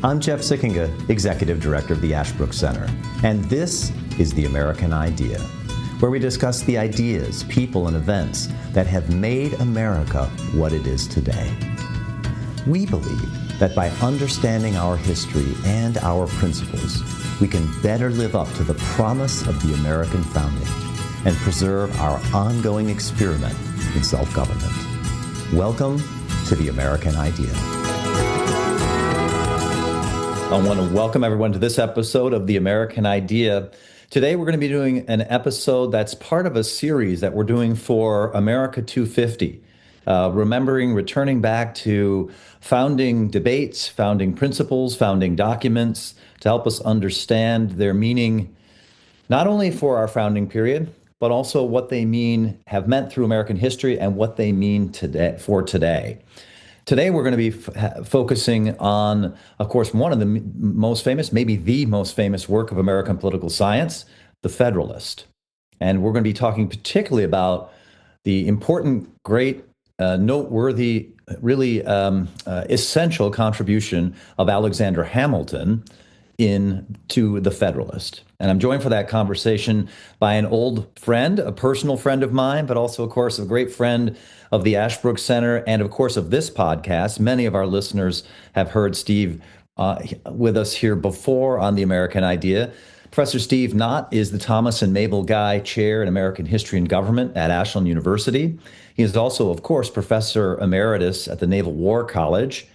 I'm Jeff Sickinga, Executive Director of the Ashbrook Center, and this is The American Idea, where we discuss the ideas, people, and events that have made America what it is today. We believe that by understanding our history and our principles, we can better live up to the promise of the American founding and preserve our ongoing experiment in self-government. Welcome to The American Idea. I want to welcome everyone to this episode of The American Idea. Today, we're going to be doing an episode that's part of a series that we're doing for America 250, returning back to founding debates, founding principles, founding documents to help us understand their meaning, not only for our founding period, but also what they have meant through American history and what they mean today. Today, we're going to be focusing on, of course, one of the most famous, maybe the most famous work of American political science, the Federalist. And we're going to be talking particularly about the important, great, noteworthy, really essential contribution of Alexander Hamilton to the Federalist. And I'm joined for that conversation by an old friend, a personal friend of mine, but also, of course, a great friend of the Ashbrook Center and, of course, of this podcast. Many of our listeners have heard Steve with us here before on The American Idea. Professor Steve Knott is the Thomas and Mabel Guy Chair in American History and Government at Ashland University. He is also, of course, Professor Emeritus at the Naval War College.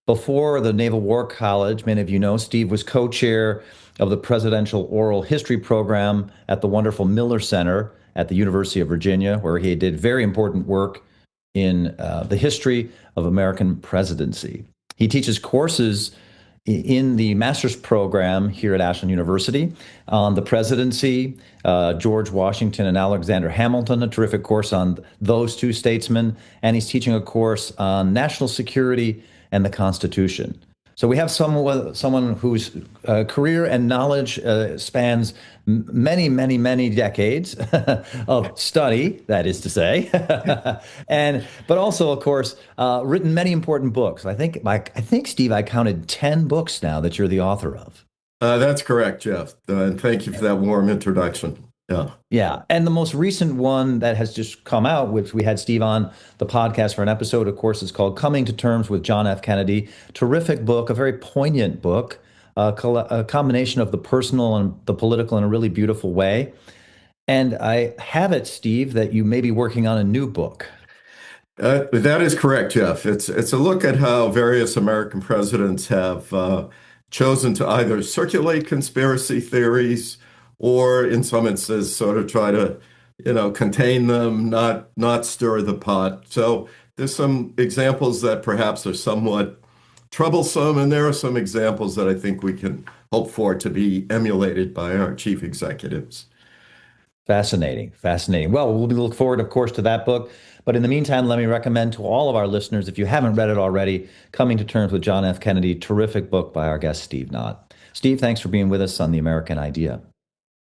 Before the Naval War College, many of you know, Steve was co-chair of the Presidential Oral History Program at the wonderful Miller Center at the University of Virginia, where he did very important work in the history of American presidency. He teaches courses in the master's program here at Ashland University on the presidency, George Washington and Alexander Hamilton, a terrific course on those two statesmen, and he's teaching a course on national security and the Constitution. So we have someone whose career and knowledge spans many, many, many decades of study, that is to say, but also, of course, written many important books. I think, Steve, I counted 10 books now that you're the author of. That's correct, Jeff. And thank you for that warm introduction. Yeah. And the most recent one that has just come out, which we had Steve on the podcast for an episode, of course, is called Coming to Terms with John F. Kennedy. Terrific book, a very poignant book, a combination of the personal and the political in a really beautiful way. And I have it, Steve, that you may be working on a new book. That is correct, Jeff. It's a look at how various American presidents have chosen to either circulate conspiracy theories or in some instances sort of try to, contain them, not stir the pot. So there's some examples that perhaps are somewhat troublesome, and there are some examples that I think we can hope for to be emulated by our chief executives. Fascinating. Well, we'll look forward, of course, to that book. But in the meantime, let me recommend to all of our listeners, if you haven't read it already, Coming to Terms with John F. Kennedy, terrific book by our guest, Steve Knott. Steve, thanks for being with us on The American Idea.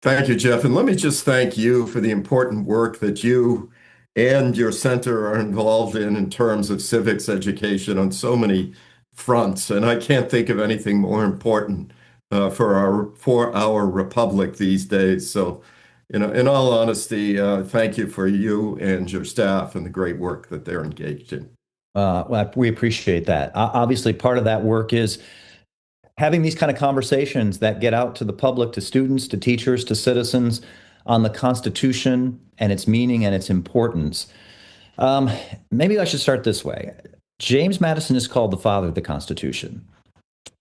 Thank you, Jeff. And let me just thank you for the important work that you and your center are involved in terms of civics education on so many fronts. And I can't think of anything more important for our republic these days. So, in all honesty, thank you for you and your staff and the great work that they're engaged in. Well, we appreciate that. Obviously, part of that work is having these kind of conversations that get out to the public, to students, to teachers, to citizens on the Constitution and its meaning and its importance. Maybe I should start this way. James Madison is called the father of the Constitution,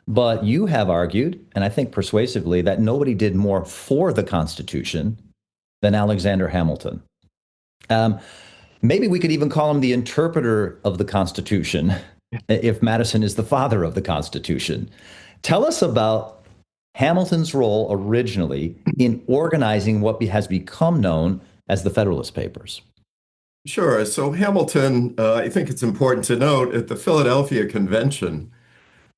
but you have argued, and I think persuasively, that nobody did more for the Constitution than Alexander Hamilton. Maybe we could even call him the interpreter of the Constitution, if Madison is the father of the Constitution. Tell us about Hamilton's role originally in organizing what has become known as the Federalist Papers. Sure. So Hamilton, I think it's important to note, at the Philadelphia Convention,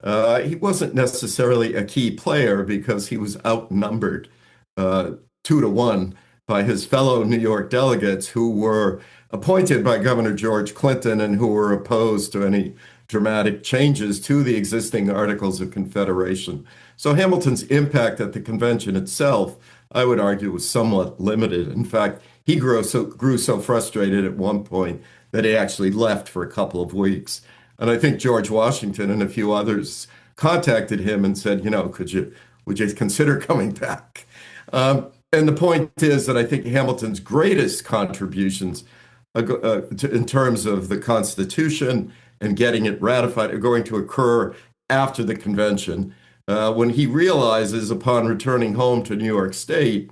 he wasn't necessarily a key player because he was outnumbered 2-1 by his fellow New York delegates who were appointed by Governor George Clinton and who were opposed to any dramatic changes to the existing Articles of Confederation. So Hamilton's impact at the convention itself, I would argue, was somewhat limited. In fact, he grew so frustrated at one point that he actually left for a couple of weeks. And I think George Washington and a few others contacted him and said, would you consider coming back? And the point is that I think Hamilton's greatest contributions in terms of the Constitution and getting it ratified are going to occur after the convention, when he realizes upon returning home to New York State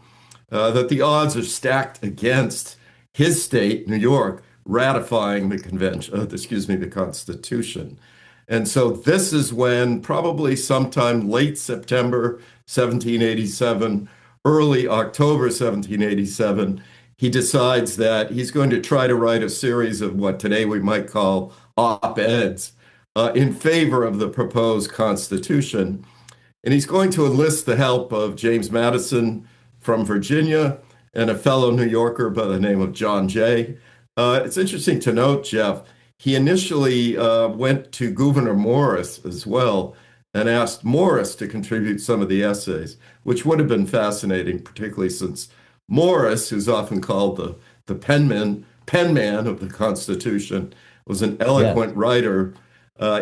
that the odds are stacked against his state, New York, ratifying the Constitution. And so this is when, probably sometime late September 1787, early October 1787, he decides that he's going to try to write a series of what today we might call op-eds in favor of the proposed Constitution. And he's going to enlist the help of James Madison from Virginia and a fellow New Yorker by the name of John Jay. It's interesting to note, Jeff, he initially went to Gouverneur Morris as well and asked Morris to contribute some of the essays, which would have been fascinating, particularly since Morris, who's often called the penman of the Constitution, was an eloquent writer.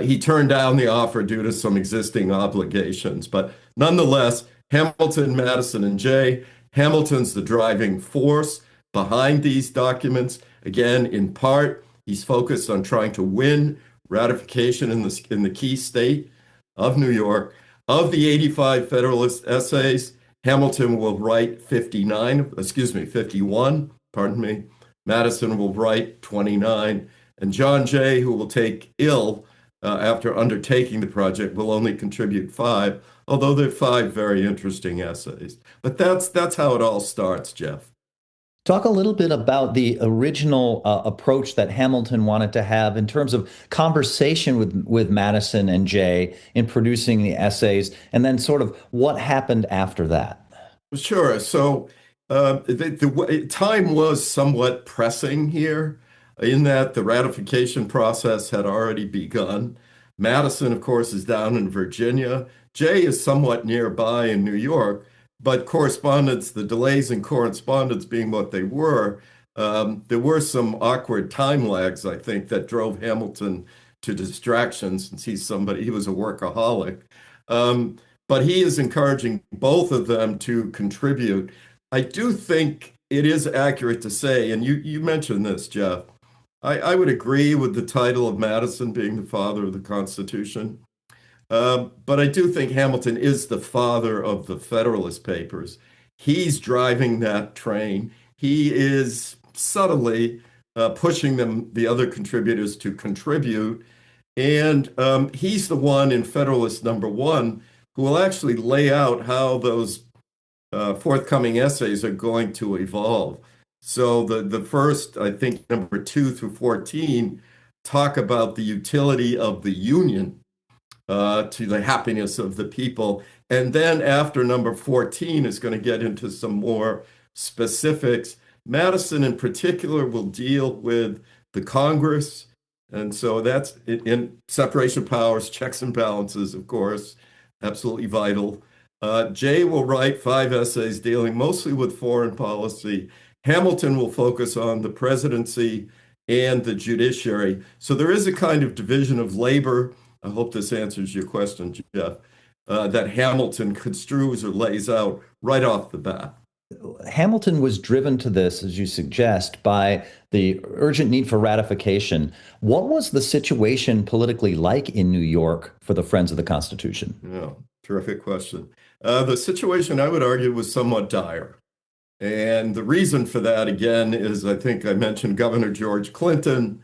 He turned down the offer due to some existing obligations. But nonetheless, Hamilton, Madison, and Jay, Hamilton's the driving force behind these documents. Again, in part, he's focused on trying to win ratification in the key state of New York. Of the 85 Federalist essays, Hamilton will write 51, Madison will write 29, and John Jay, who will take ill after undertaking the project, will only contribute 5, although they're 5 very interesting essays. But that's how it all starts, Jeff. Talk a little bit about the original approach that Hamilton wanted to have in terms of conversation with Madison and Jay in producing the essays, and then sort of what happened after that. Sure. So the time was somewhat pressing here in that the ratification process had already begun. Madison, of course, is down in Virginia. Jay is somewhat nearby in New York. But correspondence, the delays in correspondence being what they were, there were some awkward time lags, I think, that drove Hamilton to distraction since he was a workaholic. But he is encouraging both of them to contribute. I do think it is accurate to say, and you mentioned this, Jeff, I would agree with the title of Madison being the father of the Constitution. But I do think Hamilton is the father of the Federalist Papers. He's driving that train. He is subtly pushing the other contributors to contribute. And he's the one in Federalist #1 who will actually lay out how those forthcoming essays are going to evolve. So the first, I think, number 2 through 14, talk about the utility of the Union to the happiness of the people. And then after number 14 is going to get into some more specifics. Madison in particular will deal with the Congress. And so that's in separation of powers, checks and balances, of course, absolutely vital. Jay will write 5 essays dealing mostly with foreign policy. Hamilton will focus on the presidency and the judiciary. So there is a kind of division of labor. I hope this answers your question, Jeff, that Hamilton construes or lays out right off the bat. Hamilton was driven to this, as you suggest, by the urgent need for ratification. What was the situation politically like in New York for the Friends of the Constitution? Yeah, terrific question. The situation, I would argue, was somewhat dire. And the reason for that, again, is I think I mentioned Governor George Clinton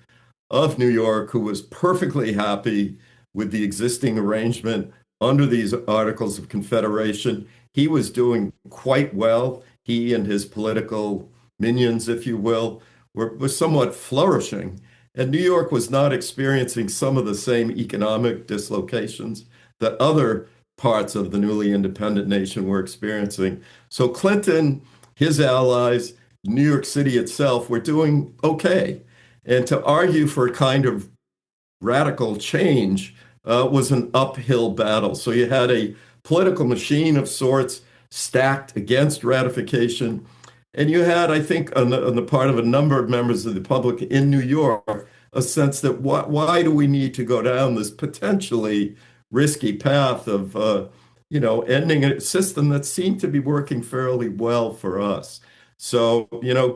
of New York, who was perfectly happy with the existing arrangement under these Articles of Confederation. He was doing quite well. He and his political minions, if you will, were somewhat flourishing. And New York was not experiencing some of the same economic dislocations that other parts of the newly independent nation were experiencing. So Clinton, his allies, New York City itself were doing okay. And to argue for a kind of radical change was an uphill battle. So you had a political machine of sorts stacked against ratification. And you had, I think, on the part of a number of members of the public in New York, a sense that why do we need to go down this potentially risky path of, ending a system that seemed to be working fairly well for us. So,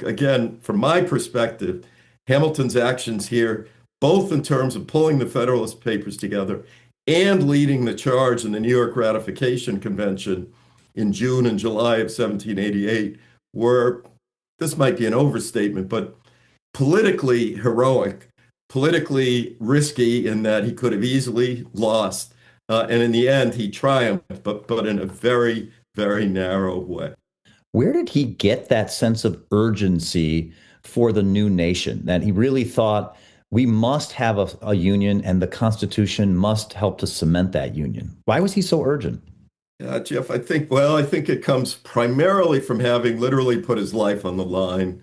again, from my perspective, Hamilton's actions here, both in terms of pulling the Federalist Papers together and leading the charge in the New York Ratification Convention in June and July of 1788, were, this might be an overstatement, but politically heroic, politically risky in that he could have easily lost. And in the end, he triumphed, but in a very, very narrow way. Where did he get that sense of urgency for the new nation that he really thought we must have a union and the Constitution must help to cement that union? Why was he so urgent? Jeff, I think it comes primarily from having literally put his life on the line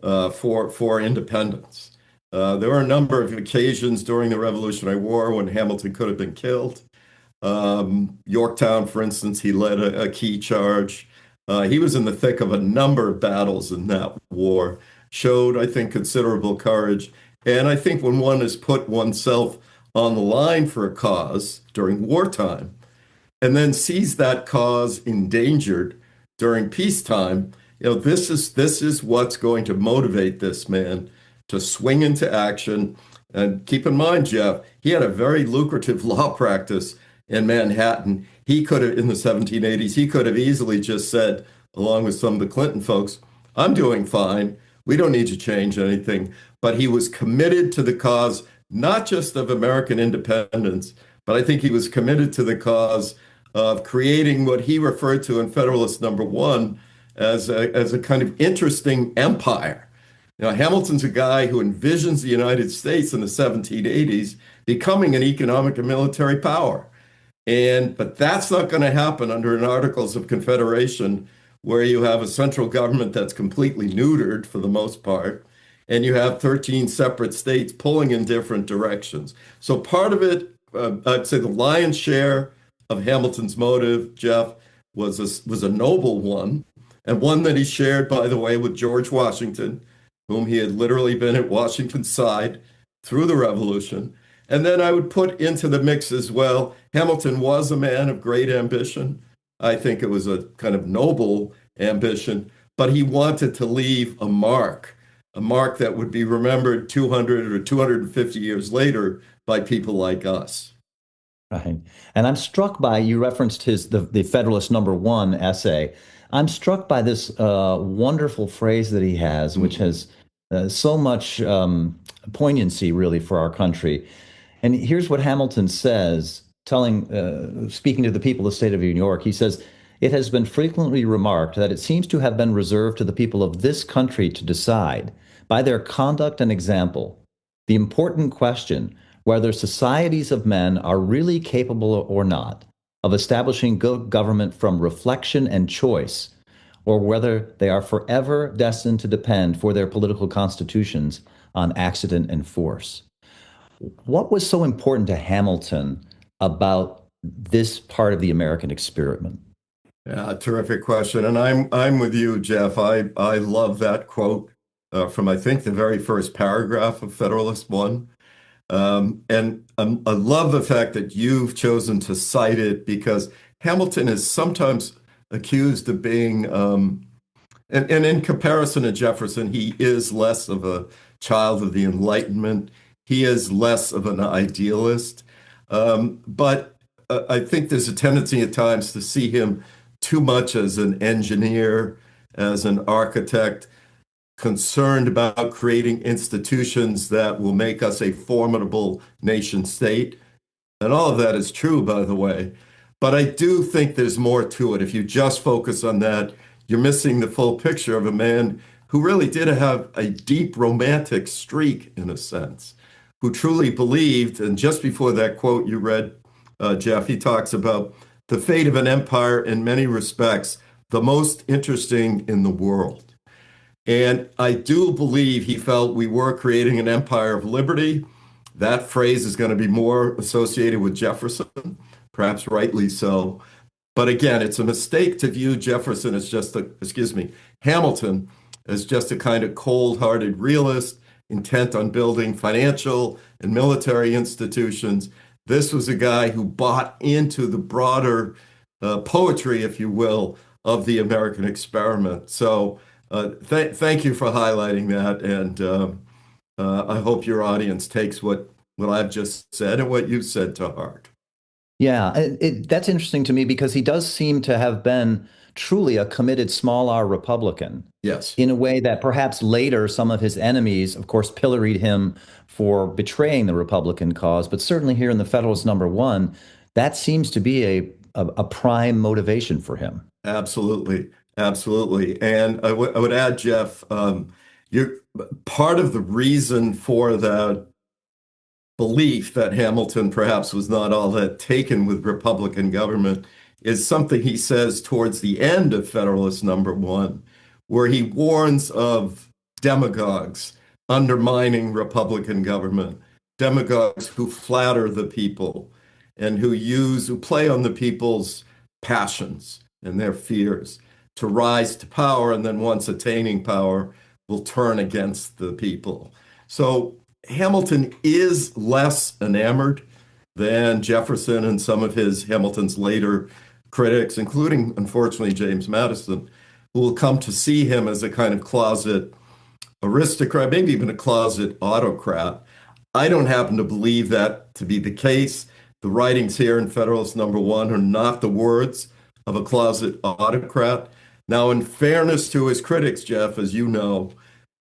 for independence. There were a number of occasions during the Revolutionary War when Hamilton could have been killed. Yorktown, for instance, he led a key charge. He was in the thick of a number of battles in that war, showed, I think, considerable courage. And I think when one has put oneself on the line for a cause during wartime, and then sees that cause endangered during peacetime, this is what's going to motivate this man to swing into action. And keep in mind, Jeff, he had a very lucrative law practice in Manhattan. He could have, in the 1780s, he could have easily just said, along with some of the Clinton folks, I'm doing fine. We don't need to change anything. But he was committed to the cause, not just of American independence, but I think he was committed to the cause of creating what he referred to in Federalist No. 1 as a kind of interesting empire. Hamilton's a guy who envisions the United States in the 1780s becoming an economic and military power. But that's not going to happen under an Articles of Confederation where you have a central government that's completely neutered for the most part, and you have 13 separate states pulling in different directions. So part of it, I'd say the lion's share of Hamilton's motive, Jeff, was a noble one, and one that he shared, by the way, with George Washington, whom he had literally been at Washington's side through the Revolution. And then I would put into the mix as well, Hamilton was a man of great ambition. I think it was a kind of noble ambition, but he wanted to leave a mark that would be remembered 200 or 250 years later by people like us. Right. And I'm struck by, you referenced the Federalist No. 1 essay. I'm struck by this wonderful phrase that he has, which has so much poignancy, really, for our country. And here's what Hamilton says, speaking to the people of the state of New York. He says, "It has been frequently remarked that it seems to have been reserved to the people of this country to decide, by their conduct and example, the important question whether societies of men are really capable or not of establishing good government from reflection and choice, or whether they are forever destined to depend for their political constitutions on accident and force." What was so important to Hamilton about this part of the American experiment? Yeah, terrific question. And I'm with you, Jeff. I love that quote from, I think, the very first paragraph of Federalist 1. I love the fact that you've chosen to cite it because Hamilton is sometimes accused of being, and in comparison to Jefferson, he is less of a child of the Enlightenment. He is less of an idealist. But I think there's a tendency at times to see him too much as an engineer, as an architect, concerned about creating institutions that will make us a formidable nation state. And all of that is true, by the way. But I do think there's more to it. If you just focus on that, you're missing the full picture of a man who really did have a deep romantic streak, in a sense, who truly believed, and just before that quote you read, Jeff, he talks about the fate of an empire in many respects, the most interesting in the world. And I do believe he felt we were creating an empire of liberty, That phrase is going to be more associated with Jefferson, perhaps rightly so. But again, it's a mistake to view Jefferson as Hamilton as just a kind of cold-hearted realist intent on building financial and military institutions. This was a guy who bought into the broader poetry, if you will, of the American experiment. So thank you for highlighting that, and I hope your audience takes what I've just said and what you said to heart. Yeah, that's interesting to me because he does seem to have been truly a committed small R Republican Yes, in a way that perhaps later some of his enemies, of course, pilloried him for betraying the Republican cause. But certainly here in the Federalist Number One, that seems to be a prime motivation for him. absolutely, absolutely. And I would add, Jeff, you're part of the reason for that belief that Hamilton perhaps was not all that taken with Republican government is something he says towards the end of Federalist Number One, where he warns of demagogues undermining Republican government, demagogues who flatter the people and who play on the people's passions and their fears to rise to power, and then once attaining power, will turn against the people. So Hamilton is less enamored than Jefferson and some of Hamilton's later critics, including, unfortunately, James Madison, who will come to see him as a kind of closet aristocrat, maybe even a closet autocrat. I don't happen to believe that to be the case. The writings here in Federalist Number One are not the words of a closet autocrat. Now, in fairness to his critics, Jeff, as you know,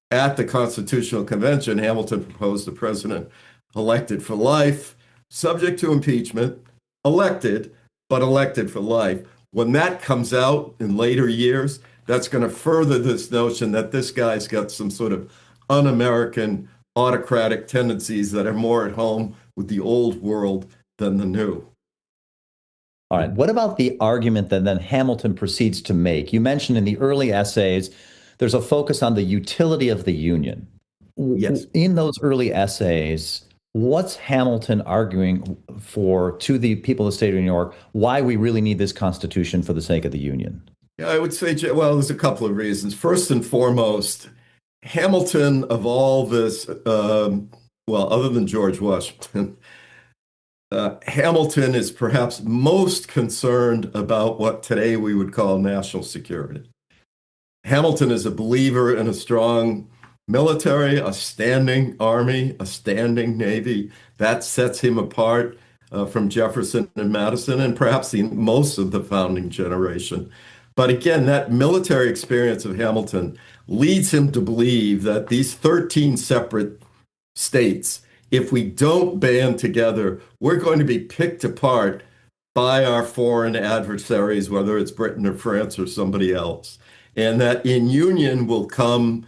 at the Constitutional Convention, Hamilton proposed a president elected for life, subject to impeachment, elected, but elected for life. When that comes out in later years, that's going to further this notion that this guy's got some sort of un-American autocratic tendencies that are more at home with the old world than the new. All right. What about the argument that then Hamilton proceeds to make? You mentioned in the early essays, there's a focus on the utility of the Union. Yes. In those early essays, what's Hamilton arguing for to the people of the state of New York, why we really need this Constitution for the sake of the Union? Yeah, I would say, well, there's a couple of reasons. First and foremost, Hamilton, of all this, well, other than George Washington, Hamilton is perhaps most concerned about what today we would call national security. Hamilton is a believer in a strong military, a standing army, a standing navy. That sets him apart from Jefferson and Madison and perhaps most of the founding generation. But again, that military experience of Hamilton leads him to believe that these 13 separate states, if we don't band together, we're going to be picked apart by our foreign adversaries, whether it's Britain or France or somebody else. And that in union will come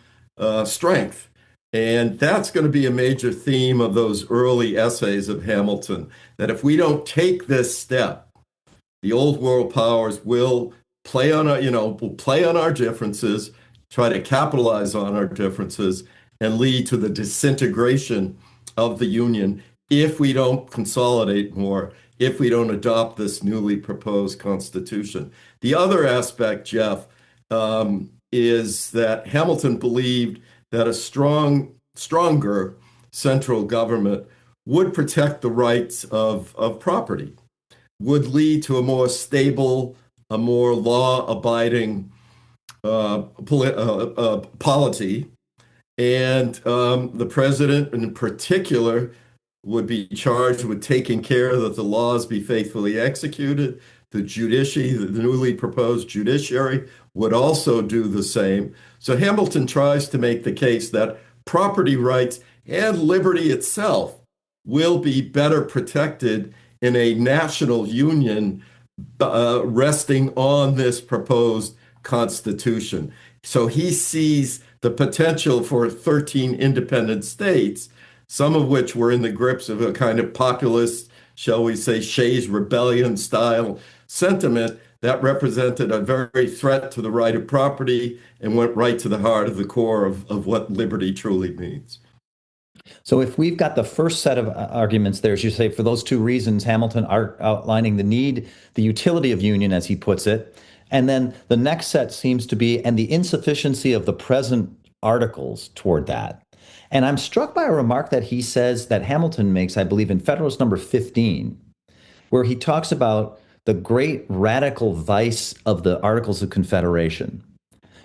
strength. And that's going to be a major theme of those early essays of Hamilton, that if we don't take this step, the old world powers will play on our differences, try to capitalize on our differences, and lead to the disintegration of the Union if we don't consolidate more, if we don't adopt this newly proposed Constitution. The other aspect, Jeff, is that Hamilton believed that a stronger central government would protect the rights of property, would lead to a more stable, a more law-abiding polity. And the president in particular would be charged with taking care that the laws be faithfully executed. The newly proposed judiciary, would also do the same. So Hamilton tries to make the case that property rights and liberty itself will be better protected in a national union resting on this proposed Constitution. So he sees the potential for 13 independent states, some of which were in the grips of a kind of populist, shall we say, Shays Rebellion style sentiment that represented a very threat to the right of property and went right to the heart of the core of what liberty truly means. So if we've got the first set of arguments there, as you say, for those two reasons, Hamilton outlining the need, the utility of union, as he puts it, and then the next set seems to be, and the insufficiency of the present articles toward that. And I'm struck by a remark that he says that Hamilton makes, I believe, in Federalist number 15, where he talks about the great radical vice of the Articles of Confederation,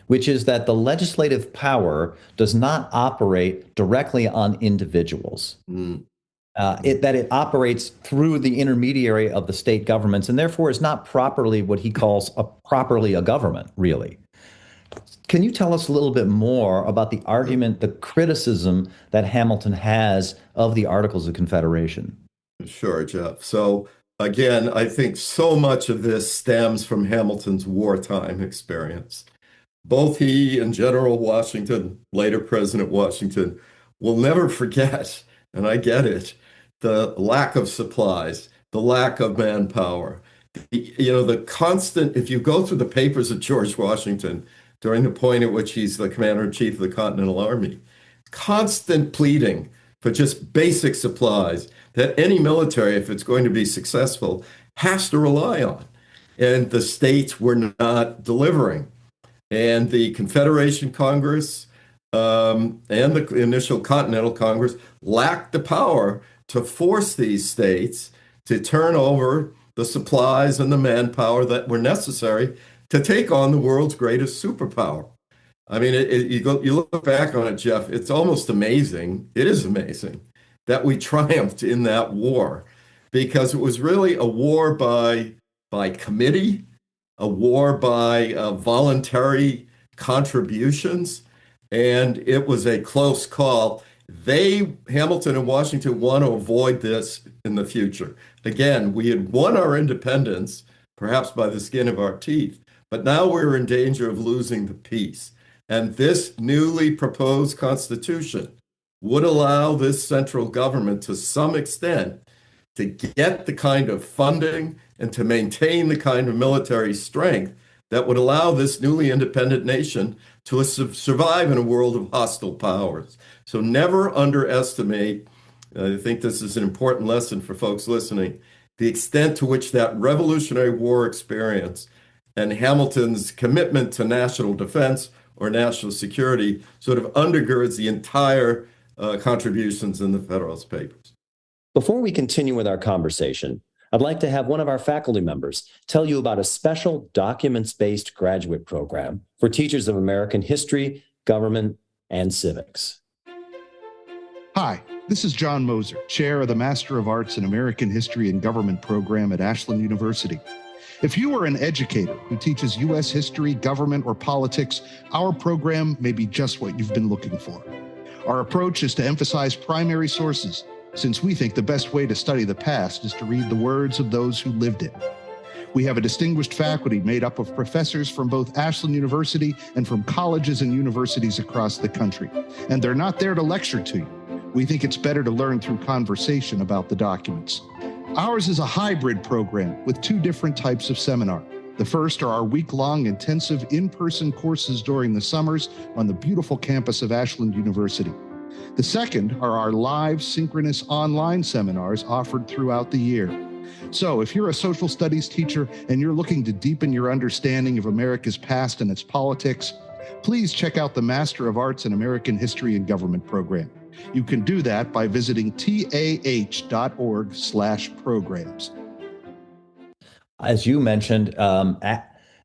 which is that the legislative power does not operate directly on individuals. That it operates through the intermediary of the state governments, and therefore is not properly what he calls properly a government, really. Can you tell us a little bit more about the argument, the criticism that Hamilton has of the Articles of Confederation? Sure, Jeff. So again, I think so much of this stems from Hamilton's wartime experience. Both he and General Washington, later President Washington, will never forget, and I get it, the lack of supplies, the lack of manpower. The constant, if you go through the papers of George Washington during the point at which he's the commander-in-chief of the Continental Army, constant pleading for just basic supplies that any military, if it's going to be successful, has to rely on. And the states were not delivering. And the Confederation Congress and the initial Continental Congress lacked the power to force these states to turn over the supplies and the manpower that were necessary to take on the world's greatest superpower. I mean, you look back on it, Jeff, it's almost amazing. It is amazing that we triumphed in that war, because it was really a war by committee, a war by voluntary contributions, and it was a close call. Hamilton and Washington, want to avoid this in the future. Again, we had won our independence, perhaps by the skin of our teeth, but now we're in danger of losing the peace. And this newly proposed Constitution would allow this central government, to some extent, to get the kind of funding and to maintain the kind of military strength that would allow this newly independent nation to survive in a world of hostile powers. So never underestimate, I think this is an important lesson for folks listening, the extent to which that Revolutionary War experience and Hamilton's commitment to national defense or national security sort of undergirds the entire contributions in the Federalist Papers. Before we continue with our conversation, I'd like to have one of our faculty members tell you about a special documents-based graduate program for teachers of American history, government, and civics. Hi, this is John Moser, chair of the Master of Arts in American History and Government program at Ashland University. If you are an educator who teaches U.S. history, government, or politics, our program may be just what you've been looking for. Our approach is to emphasize primary sources, since we think the best way to study the past is to read the words of those who lived it. We have a distinguished faculty made up of professors from both Ashland University and from colleges and universities across the country. And they're not there to lecture to you. We think it's better to learn through conversation about the documents. Ours is a hybrid program with two different types of seminar. The first are our week-long intensive in-person courses during the summers on the beautiful campus of Ashland University. The second are our live synchronous online seminars offered throughout the year. So if you're a social studies teacher and you're looking to deepen your understanding of America's past and its politics, please check out the Master of Arts in American History and Government program. You can do that by visiting tah.org/programs. As you mentioned,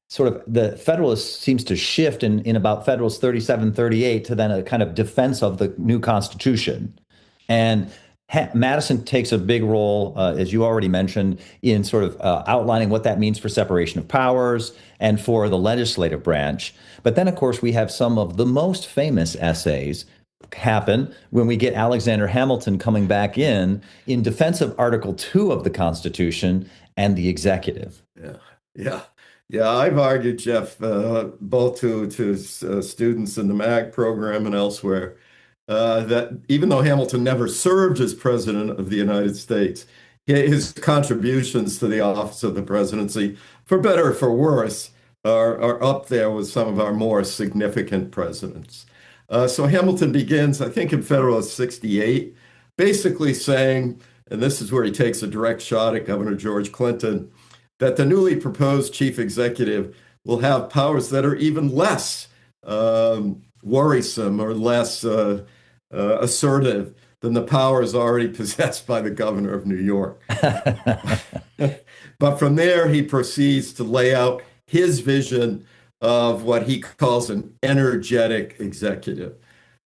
sort of the Federalist seems to shift in about Federalist 37, 38 to then a kind of defense of the new Constitution. And Madison takes a big role, as you already mentioned, in sort of outlining what that means for separation of powers and for the legislative branch. But then, of course, we have some of the most famous essays happen when we get Alexander Hamilton coming back in defense of Article 2 of the Constitution and the executive. Yeah. I've argued, Jeff, both to students in the MAG program and elsewhere, that even though Hamilton never served as president of the United States, his contributions to the office of the presidency, for better or for worse, are up there with some of our more significant presidents. So Hamilton begins, I think, in Federalist 68, basically saying, and this is where he takes a direct shot at Governor George Clinton, that the newly proposed chief executive will have powers that are even less worrisome or less assertive than the powers already possessed by the governor of New York. But from there, he proceeds to lay out his vision of what he calls an energetic executive.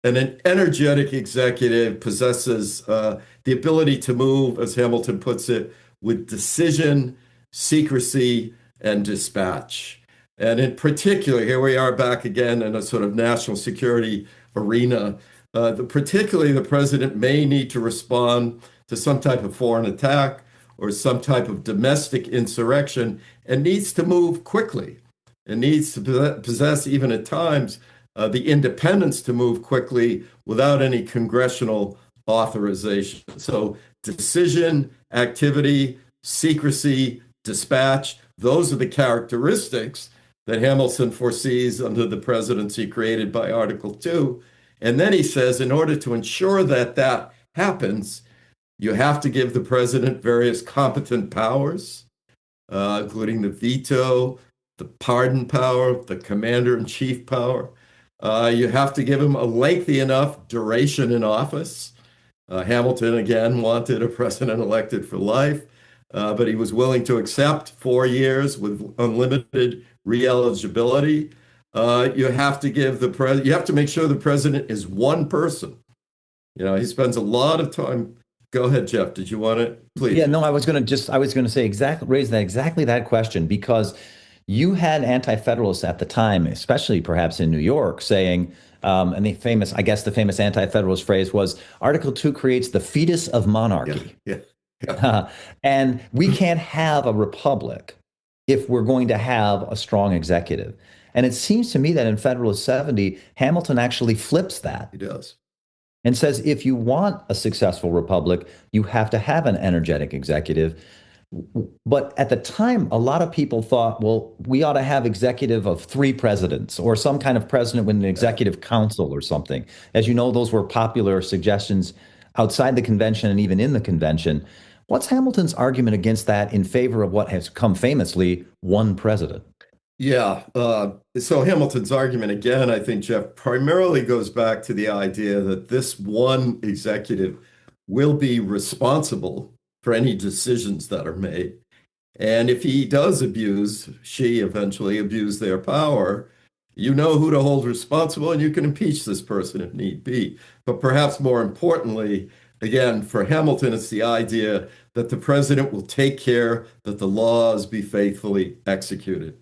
And an energetic executive possesses the ability to move, as Hamilton puts it, with decision, secrecy, and dispatch. And in particular, here we are back again in a sort of national security arena. Particularly, the president may need to respond to some type of foreign attack or some type of domestic insurrection and needs to move quickly and needs to possess, even at times, the independence to move quickly without any congressional authorization. So decision, activity, secrecy, dispatch, those are the characteristics that Hamilton foresees under the presidency created by Article 2. And then he says, in order to ensure that that happens, you have to give the president various competent powers, including the veto, the pardon power, the commander-in-chief power. You have to give him a lengthy enough duration in office. Hamilton, again, wanted a president elected for life, but he was willing to accept 4 years with unlimited re-eligibility. You have to give you have to make sure the president is one person. You know, he spends a lot of time. Go ahead, Jeff. Did you want to, please? Yeah, no, I was going to say raise exactly that question, because you had anti-federalists at the time, especially perhaps in New York, saying, and the famous anti-federalist phrase was, Article 2 creates the fetus of monarchy. Yeah. And we can't have a republic if we're going to have a strong executive. And it seems to me that in Federalist 70, Hamilton actually flips that. He does. And says, if you want a successful republic, you have to have an energetic executive. But at the time, a lot of people thought, well, we ought to have executive of 3 presidents, or some kind of president with an executive council or something. As you know, those were popular suggestions outside the convention and even in the convention. What's Hamilton's argument against that in favor of what has come famously, one president? Yeah. So Hamilton's argument, again, I think, Jeff, primarily goes back to the idea that this one executive will be responsible for any decisions that are made. And if he does she eventually abuse their power, you know who to hold responsible, and you can impeach this person if need be. But perhaps more importantly, again, for Hamilton, it's the idea that the president will take care that the laws be faithfully executed.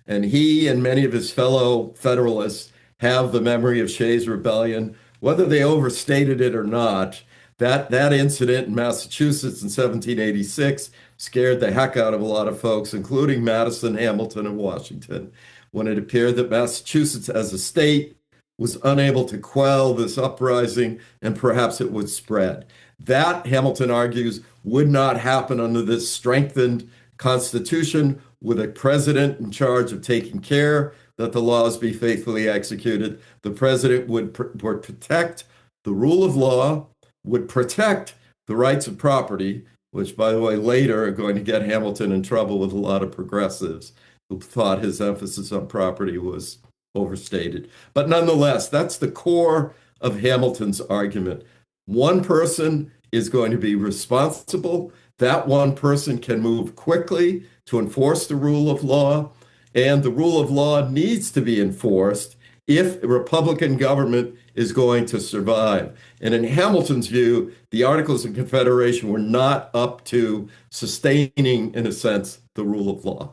And he and many of his fellow Federalists have the memory of Shays' Rebellion, whether they overstated it or not. That incident in Massachusetts in 1786 scared the heck out of a lot of folks, including Madison, Hamilton, and Washington, when it appeared that Massachusetts as a state was unable to quell this uprising, and perhaps it would spread. That, Hamilton argues, would not happen under this strengthened Constitution, with a president in charge of taking care that the laws be faithfully executed. The president would protect the rule of law, would protect the rights of property, which, by the way, later are going to get Hamilton in trouble with a lot of progressives who thought his emphasis on property was overstated. But nonetheless, that's the core of Hamilton's argument. One person is going to be responsible. That one person can move quickly to enforce the rule of law, and the rule of law needs to be enforced if a Republican government is going to survive. And in Hamilton's view, the Articles of Confederation were not up to sustaining, in a sense, the rule of law.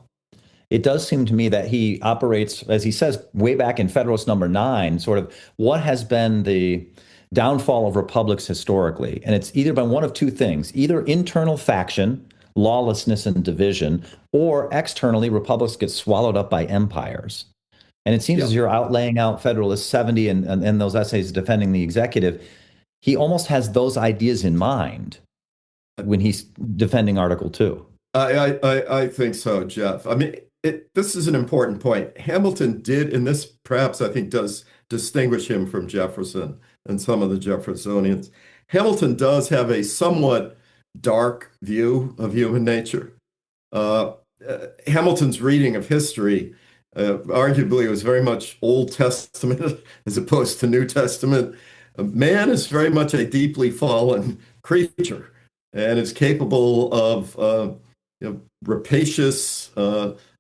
It does seem to me that he operates, as he says, way back in Federalist number 9, sort of what has been the downfall of republics historically. And it's either been one of two things, either internal faction, lawlessness and division, or externally, republics get swallowed up by empires. And it seems as you're laying out Federalist 70 and those essays defending the executive, he almost has those ideas in mind when he's defending Article 2. I think so, Jeff. I mean, this is an important point. Hamilton did, and this perhaps I think does distinguish him from Jefferson and some of the Jeffersonians. Hamilton does have a somewhat dark view of human nature. Hamilton's reading of history arguably was very much Old Testament as opposed to New Testament. Man is very much a deeply fallen creature and is capable of rapacious,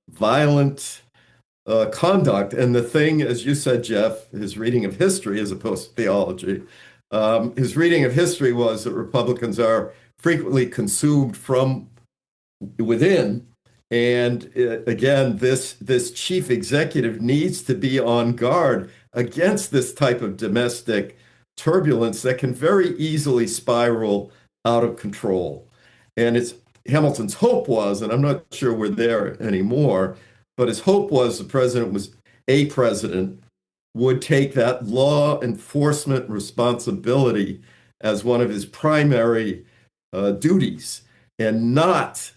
violent conduct. And the thing, as you said, Jeff, his reading of history as opposed to theology, his reading of history was that Republicans are frequently consumed from within. And again, this chief executive needs to be on guard against this type of domestic turbulence that can very easily spiral out of control. And Hamilton's hope was, and I'm not sure we're there anymore, but his hope was a president would take that law enforcement responsibility as one of his primary duties, and not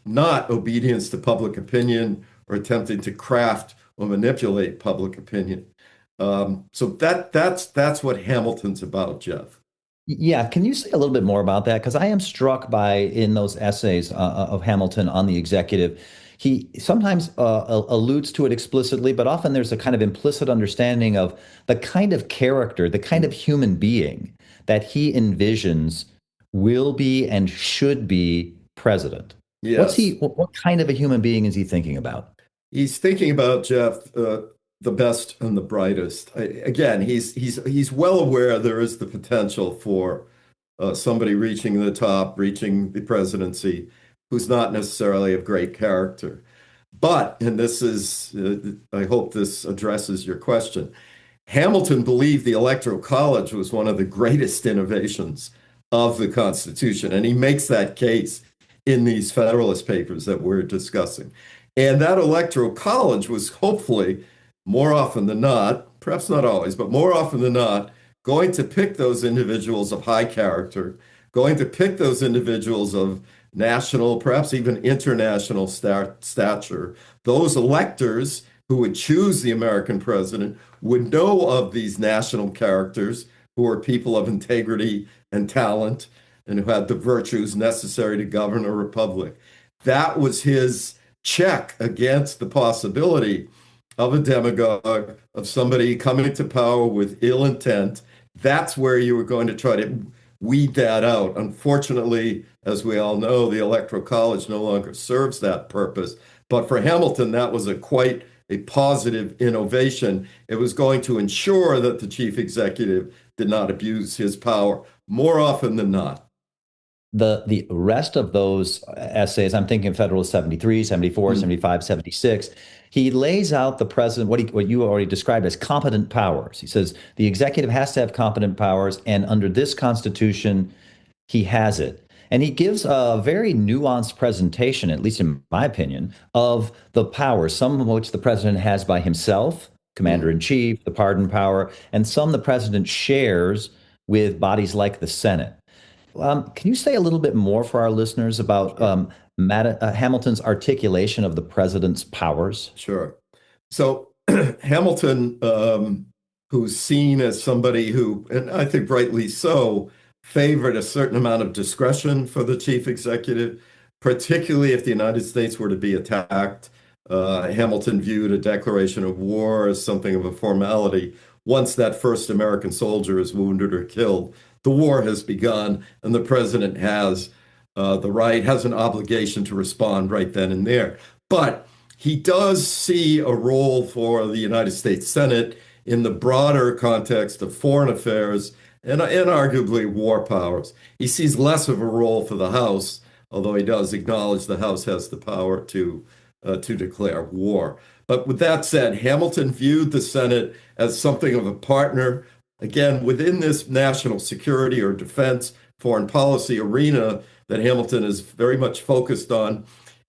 obedience to public opinion or attempting to craft or manipulate public opinion. So that's what Hamilton's about, Jeff. Yeah, can you say a little bit more about that? Because I am struck by, in those essays of Hamilton on the executive, he sometimes alludes to it explicitly, but often there's a kind of implicit understanding of the kind of character, the kind of human being that he envisions will be and should be president. Yes. What kind of a human being is he thinking about? He's thinking about, Jeff, the best and the brightest. Again, he's well aware there is the potential for somebody reaching the top, reaching the presidency, who's not necessarily of great character. But, and this is, I hope this addresses your question, Hamilton believed the Electoral College was one of the greatest innovations of the Constitution, and he makes that case in these Federalist Papers that we're discussing. And that Electoral College was hopefully, more often than not, perhaps not always, but more often than not, going to pick those individuals of high character, going to pick those individuals of national, perhaps even international stature. Those electors who would choose the American president would know of these national characters who are people of integrity and talent and who had the virtues necessary to govern a republic. That was his check against the possibility of a demagogue, of somebody coming to power with ill intent. That's where you were going to try to weed that out. Unfortunately, as we all know, the Electoral College no longer serves that purpose. But for Hamilton, that was quite a positive innovation. It was going to ensure that the chief executive did not abuse his power more often than not. The rest of those essays, I'm thinking Federalist 73, 74, 75, 76, he lays out the president, what you already described as competent powers. He says the executive has to have competent powers, and under this Constitution, he has it. And he gives a very nuanced presentation, at least in my opinion, of the powers, some of which the president has by himself, commander-in-chief, the pardon power, and some the president shares with bodies like the Senate. Can you say a little bit more for our listeners about Hamilton's articulation of the president's powers? Sure. So Hamilton, who's seen as somebody who, and I think rightly so, favored a certain amount of discretion for the chief executive, particularly if the United States were to be attacked. Hamilton viewed a declaration of war as something of a formality. Once that first American soldier is wounded or killed, the war has begun, and the president has has an obligation to respond right then and there. But he does see a role for the United States Senate in the broader context of foreign affairs and arguably war powers. He sees less of a role for the House, although he does acknowledge the House has the power to declare war. But with that said, Hamilton viewed the Senate as something of a partner, again, within this national security or defense, foreign policy arena that Hamilton is very much focused on.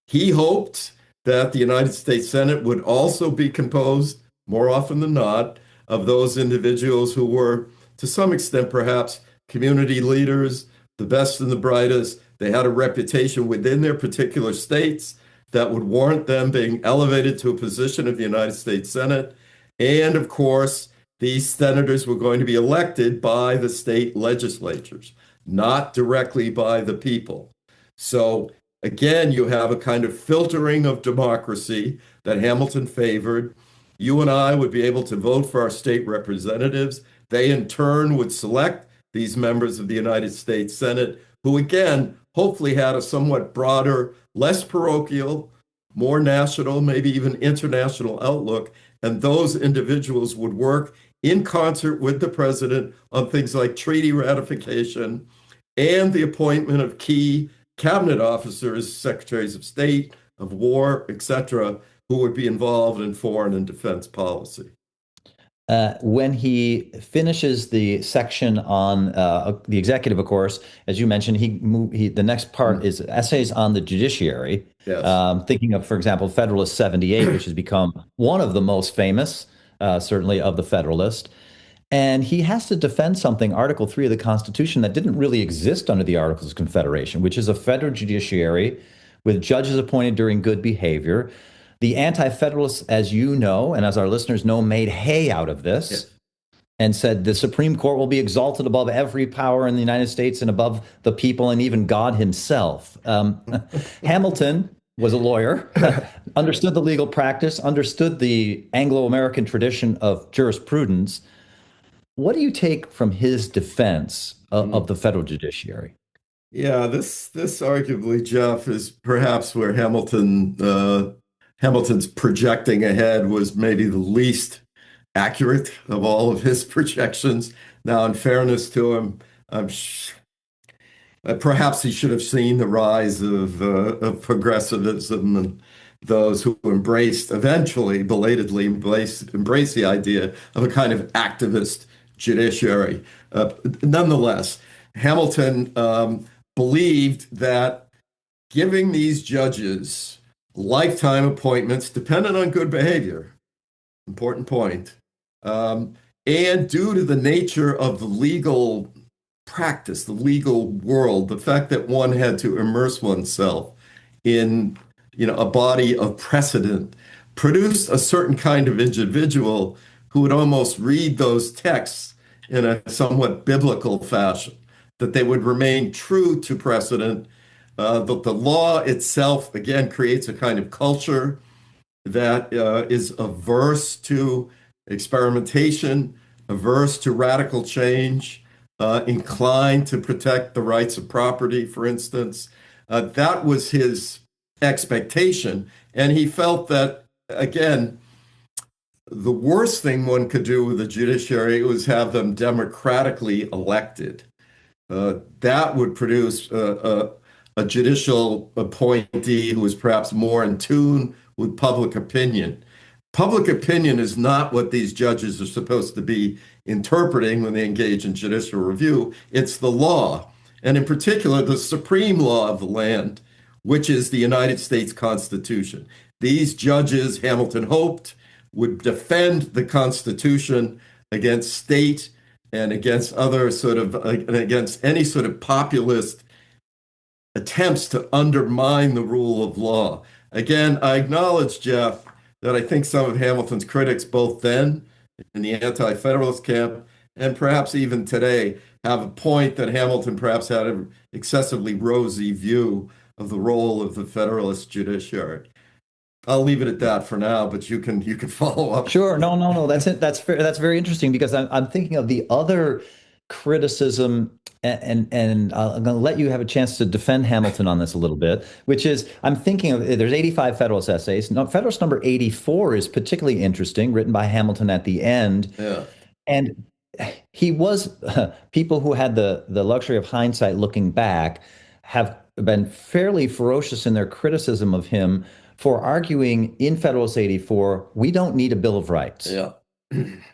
He hoped that the United States Senate would also be composed, more often than not, of those individuals who were, to some extent, perhaps community leaders, the best and the brightest. They had a reputation within their particular states that would warrant them being elevated to a position of the United States Senate. And of course, these senators were going to be elected by the state legislatures, not directly by the people. So again, you have a kind of filtering of democracy that Hamilton favored. You and I would be able to vote for our state representatives. They in turn would select these members of the United States Senate, who again, hopefully had a somewhat broader, less parochial, more national, maybe even international outlook. And those individuals would work in concert with the president on things like treaty ratification and the appointment of key cabinet officers, secretaries of state, of war, etc., who would be involved in foreign and defense policy. When he finishes the section on the executive, of course, as you mentioned, the next part is essays on the judiciary. Yes. Thinking of, for example, Federalist 78, which has become one of the most famous, certainly, of the Federalist. And he has to defend something, Article 3 of the Constitution, that didn't really exist under the Articles of Confederation, which is a federal judiciary with judges appointed during good behavior. The anti-federalists, as you know, and as our listeners know, made hay out of this. Yes. And said the Supreme Court will be exalted above every power in the United States and above the people and even God himself. Hamilton was a lawyer, understood the legal practice, understood the Anglo-American tradition of jurisprudence. What do you take from his defense of the federal judiciary? Yeah, this arguably, Jeff, is perhaps where Hamilton's projecting ahead was maybe the least accurate of all of his projections. Now, in fairness to him, perhaps he should have seen the rise of progressivism and those who eventually, belatedly embrace the idea of a kind of activist judiciary. Nonetheless, Hamilton believed that giving these judges lifetime appointments dependent on good behavior, important point, and due to the nature of the legal practice, the legal world, the fact that one had to immerse oneself in, a body of precedent, produced a certain kind of individual who would almost read those texts in a somewhat biblical fashion, that they would remain true to precedent. That the law itself, again, creates a kind of culture that is averse to experimentation, averse to radical change, inclined to protect the rights of property, for instance. That was his expectation. And he felt that, again, the worst thing one could do with the judiciary was have them democratically elected. That would produce a judicial appointee who is perhaps more in tune with public opinion. Public opinion is not what these judges are supposed to be interpreting when they engage in judicial review. It's the law, and in particular, the supreme law of the land, which is the United States Constitution. These judges, Hamilton hoped, would defend the Constitution against state and against against any sort of populist attempts to undermine the rule of law. Again, I acknowledge, Jeff, that I think some of Hamilton's critics, both then in the anti-federalist camp and perhaps even today, have a point that Hamilton perhaps had an excessively rosy view of the role of the Federalist judiciary. I'll leave it at that for now, but you can follow up. Sure. No. That's it. That's fair. That's very interesting because I'm thinking of the other criticism, and I'm going to let you have a chance to defend Hamilton on this a little bit, which is I'm thinking of there's 85 Federalist essays. Now, Federalist number 84 is particularly interesting, written by Hamilton at the end. Yeah. And he was people who had the luxury of hindsight looking back have been fairly ferocious in their criticism of him for arguing in Federalist 84, we don't need a Bill of Rights. Yeah.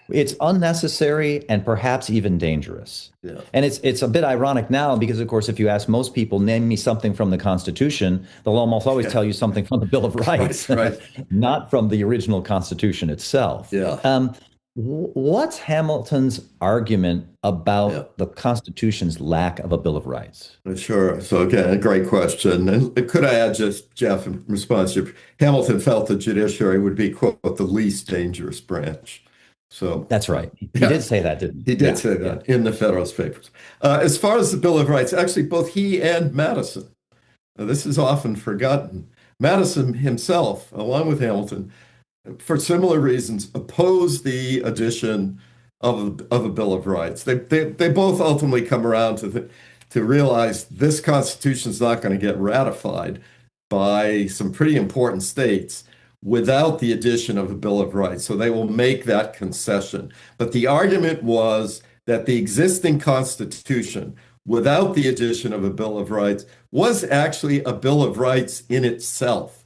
It's unnecessary and perhaps even dangerous. Yeah. And it's a bit ironic now because, of course, if you ask most people, name me something from the Constitution, they'll almost always tell you something from the Bill of Rights, right. not from the original Constitution itself. Yeah. What's Hamilton's argument about the Constitution's lack of a Bill of Rights? Sure. So again, a great question. And could I add just, Jeff, in response to Hamilton felt the judiciary would be, quote, the least dangerous branch So That's right. He yeah, did say that, didn't he? he did Yeah, say yeah. that in the Federalist Papers. As far as the Bill of Rights, actually, both he and Madison, this is often forgotten. Madison himself, along with Hamilton, for similar reasons, opposed the addition of a Bill of Rights. They both ultimately come around to realize this Constitution is not going to get ratified by some pretty important states without the addition of a Bill of Rights. So they will make that concession. But the argument was that the existing Constitution, without the addition of a Bill of Rights, was actually a Bill of Rights in itself.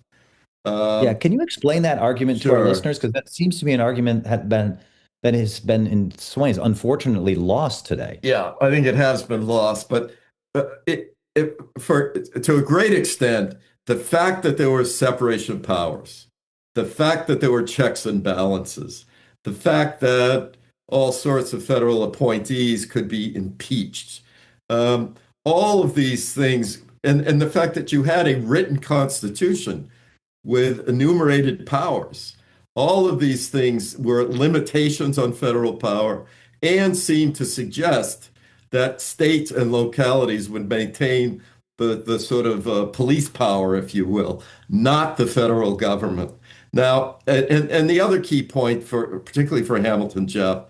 Yeah, can you explain that argument to our Sure. listeners? Because that seems to be an argument that has been in some ways unfortunately lost today. Yeah, I think it has been lost, but for to a great extent, the fact that there was separation of powers, the fact that there were checks and balances, the fact that all sorts of federal appointees could be impeached, all of these things, and the fact that you had a written constitution with enumerated powers. All of these things were limitations on federal power and seemed to suggest that states and localities would maintain the sort of police power, if you will, not the federal government. Now, and the other key point for particularly for Hamilton, Jeff,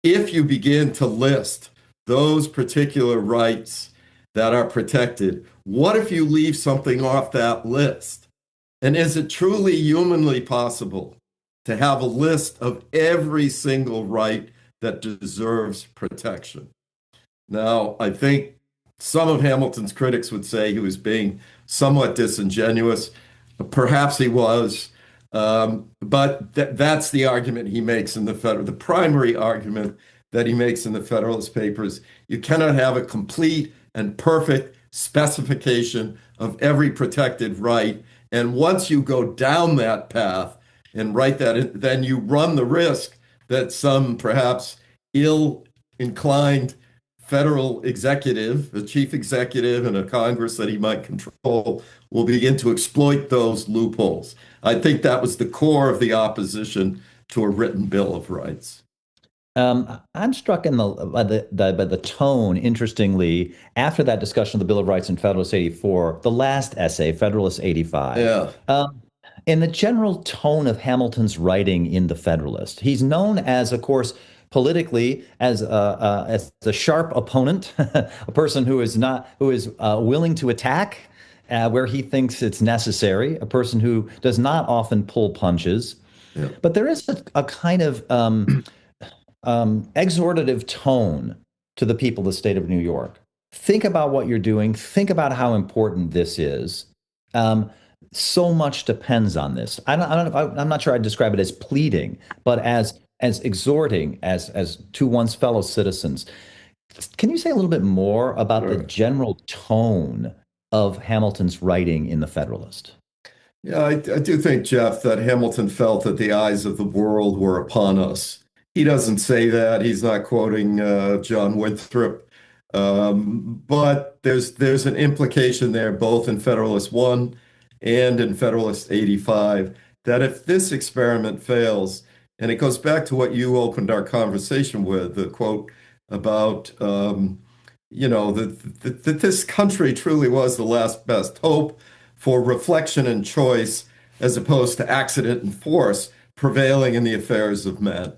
if you begin to list those particular rights that are protected, what if you leave something off that list? And is it truly humanly possible to have a list of every single right that deserves protection? Now, I think some of Hamilton's critics would say he was being somewhat disingenuous. Perhaps he was, but that's the argument he makes in the primary argument that he makes in the Federalist Papers. You cannot have a complete and perfect specification of every protected right. And once you go down that path and write that in, then you run the risk that some perhaps ill-inclined federal executive, a chief executive and a Congress that he might control, will begin to exploit those loopholes. I think that was the core of the opposition to a written Bill of Rights. I'm struck by the tone, interestingly, after that discussion of the Bill of Rights in Federalist 84, the last essay, Federalist 85. Yeah. In the general tone of Hamilton's writing in the Federalist, he's known as, of course, politically as a sharp opponent, a person who is willing to attack where he thinks it's necessary, a person who does not often pull punches. Yeah. But there is a kind of exhortative tone to the people of the state of New York. Think about what you're doing. Think about how important this is. So much depends on this. I'm not sure I'd describe it as pleading, but as exhorting, as to one's fellow citizens. Can you say a little bit more about the general tone of Hamilton's writing in the Federalist? Yeah, I do think, Jeff, that Hamilton felt that the eyes of the world were upon us. He doesn't say that. He's not quoting John Winthrop. But there's an implication there, both in Federalist 1 and in Federalist 85, that if this experiment fails, and it goes back to what you opened our conversation with, the quote about, that this country truly was the last best hope for reflection and choice, as opposed to accident and force prevailing in the affairs of men.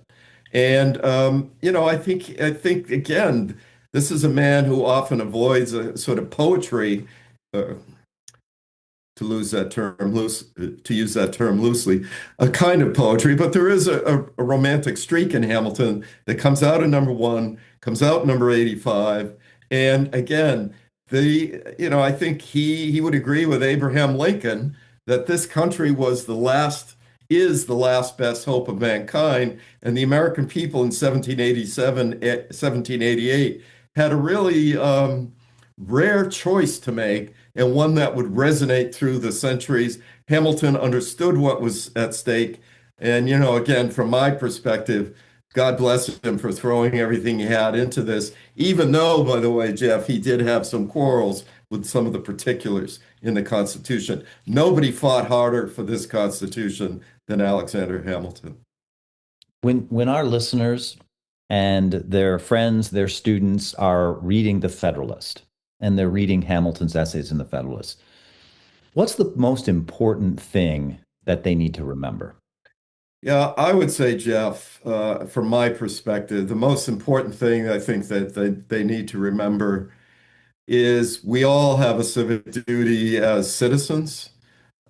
And I think again, this is a man who often avoids a sort of poetry, to use that term loosely, a kind of poetry. But there is a romantic streak in Hamilton that comes out in number 1, comes out in number 85, and again, I think he would agree with Abraham Lincoln that this country is the last best hope of mankind. And the American people in 1788 had a really rare choice to make, and one that would resonate through the centuries. Hamilton understood what was at stake. And, again, from my perspective, God bless him for throwing everything he had into this, even though, by the way, Jeff, he did have some quarrels with some of the particulars in the Constitution. Nobody fought harder for this Constitution than Alexander Hamilton. When our listeners and their friends, their students are reading The Federalist and they're reading Hamilton's essays in The Federalist, what's the most important thing that they need to remember? Yeah, I would say, Jeff, from my perspective, the most important thing I think that they need to remember is we all have a civic duty as citizens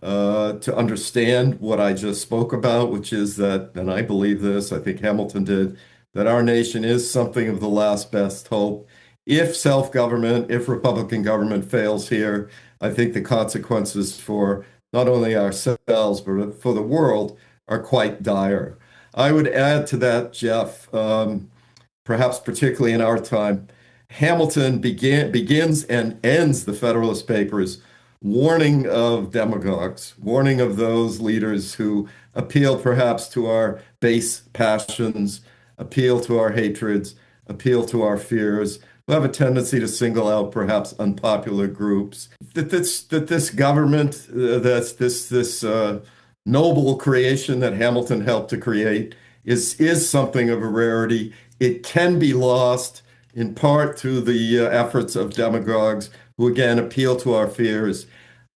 to understand what I just spoke about, which is that, and I believe this, I think Hamilton did, that our nation is something of the last best hope. If self-government, if Republican government fails here, I think the consequences for not only ourselves, but for the world are quite dire. I would add to that, Jeff, perhaps particularly in our time, Hamilton begins and ends the Federalist Papers warning of demagogues, warning of those leaders who appeal perhaps to our base passions, appeal to our hatreds, appeal to our fears, who have a tendency to single out perhaps unpopular groups. That this government, that's this noble creation that Hamilton helped to create is something of a rarity. It can be lost in part to the efforts of demagogues who again appeal to our fears.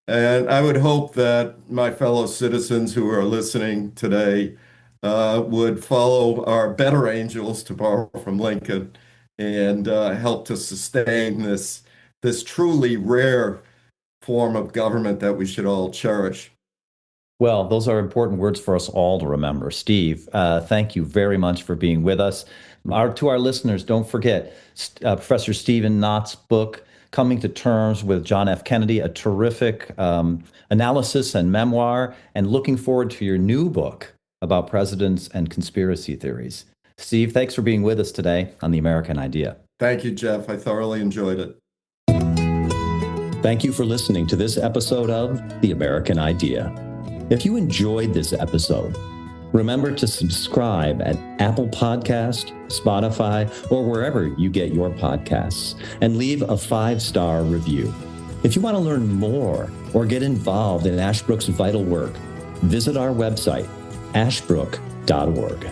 And I would hope that my fellow citizens who are listening today would follow our better angels, to borrow from Lincoln, and help to sustain this truly rare form of government that we should all cherish. Well, those are important words for us all to remember. Steve, thank you very much for being with us. To our listeners, don't forget Professor Stephen Knott's book, Coming to Terms with John F. Kennedy, a terrific analysis and memoir, and looking forward to your new book about presidents and conspiracy theories. Steve, thanks for being with us today on The American Idea. Thank you, Jeff. I thoroughly enjoyed it. Thank you for listening to this episode of The American Idea. If you enjoyed this episode, remember to subscribe at Apple Podcast, Spotify, or wherever you get your podcasts, and leave a 5-star review. If you want to learn more or get involved in Ashbrook's vital work, visit our website, ashbrook.org.